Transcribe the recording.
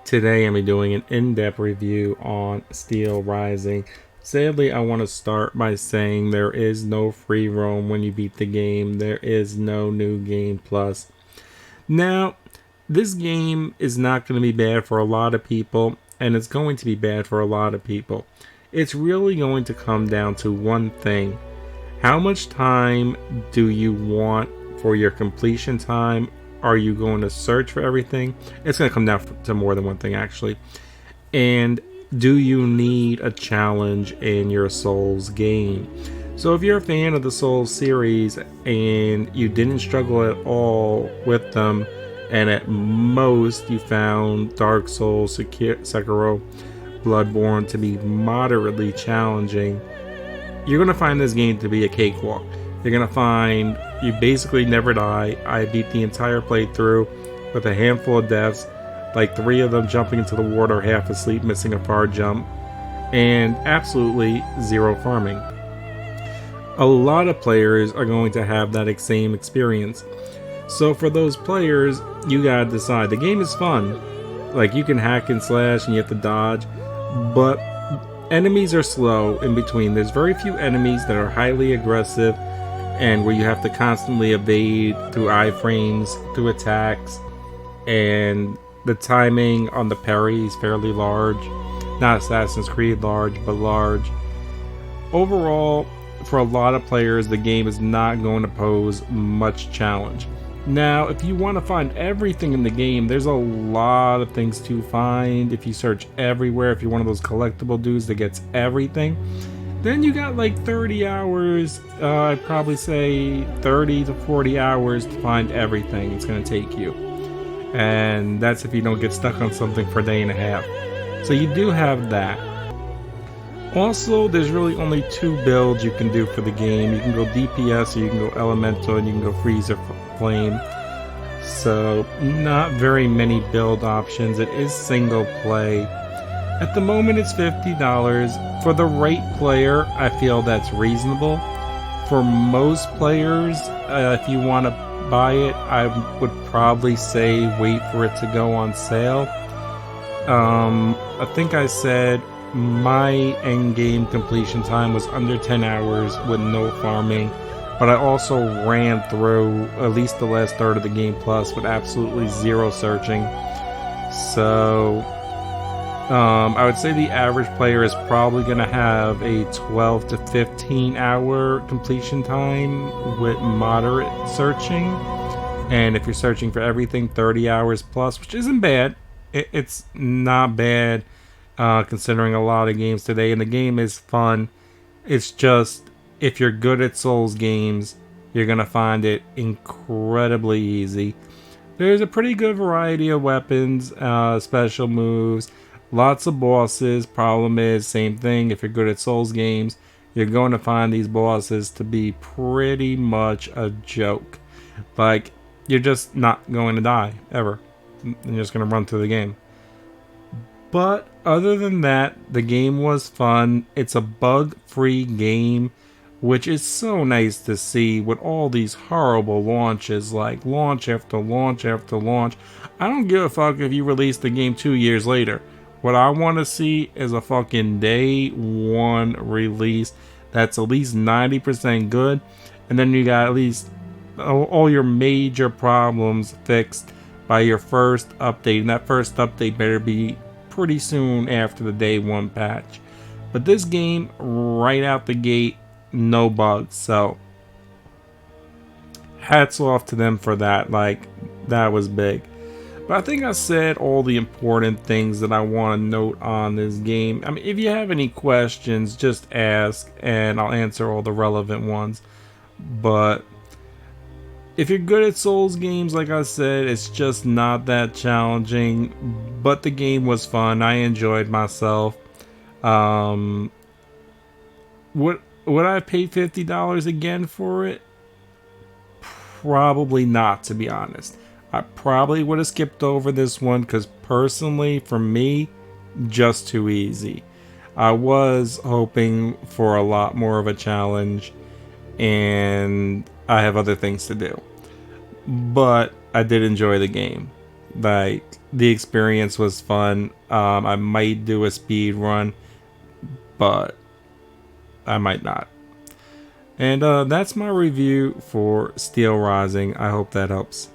Today I'm doing an in-depth review on Steelrising. Sadly, I want to start by saying there is no free roam when you beat the game. There is no new game plus. Now, this game is not going to be bad for a lot of people, and it's going to be bad for a lot of people. It's really going to come down to one thing. How much time do you want for your completion time? Are you going to search for everything? It's going to come down to more than one thing, actually. And do you need a challenge in your Souls game? So if you're a fan of the Souls series and you didn't struggle at all with them, and at most you found Dark Souls, Sekiro, Bloodborne to be moderately challenging, you're going to find this game to be a cakewalk. You're going to find you basically never die. I beat the entire playthrough with a handful of deaths, like 3 of them jumping into the water half asleep, missing a far jump, and absolutely 0 farming. A lot of players are going to have that same experience. So for those players, you gotta decide. The game is fun. Like, you can hack and slash and you have to dodge, but enemies are slow in between. There's very few enemies that are highly aggressive and where you have to constantly evade through iframes, through attacks, and the timing on the parry is fairly large. Not Assassin's Creed large, but large. Overall, for a lot of players, the game is not going to pose much challenge. Now, if you want to find everything in the game, there's a lot of things to find. If you search everywhere, if you're one of those collectible dudes that gets everything, then you got like 30 hours, I'd probably say 30 to 40 hours to find everything it's going to take you. And that's if you don't get stuck on something for a day and a half. So you do have that. Also, there's really only 2 builds you can do for the game. You can go DPS, or you can go Elemental, and you can go Freeze or Flame. So, not very many build options. It is single play. At the moment, it's $50. For the right player, I feel that's reasonable. For most players, if you want to buy it, I would probably say wait for it to go on sale. I think I said my end game completion time was under 10 hours with no farming, but I also ran through at least the last third of the game plus with absolutely 0 searching. So I would say the average player is probably going to have a 12 to 15 hour completion time with moderate searching, and if you're searching for everything, 30 hours plus, which isn't bad. It's not bad considering a lot of games today, and the game is fun. It's just, if you're good at Souls games, you're going to find it incredibly easy. There's a pretty good variety of weapons, special moves, lots of bosses. Problem is, same thing, if you're good at Souls games, you're going to find these bosses to be pretty much a joke. Like, you're just not going to die, ever. You're just going to run through the game. But other than that, the game was fun. It's a bug-free game, which is so nice to see with all these horrible launches, like launch after launch after launch. I don't give a fuck if you release the game 2 years later. What I want to see is a fucking day 1 release that's at least 90% good, and then you got at least all your major problems fixed by your first update, and that first update better be pretty soon after the day 1 patch. But this game, right out the gate, no bugs, so hats off to them for that. Like, that was big. But I think I said all the important things that I want to note on this game. I mean, if you have any questions, just ask and I'll answer all the relevant ones. But if you're good at Souls games, like I said, it's just not that challenging. But the game was fun. I enjoyed myself. Would I have paid $50 again for it? Probably not, to be honest. I probably would have skipped over this one because personally, for me, just too easy. I was hoping for a lot more of a challenge, and I have other things to do. But I did enjoy the game. Like, the experience was fun. I might do a speed run, but I might not. And that's my review for Steelrising. I hope that helps.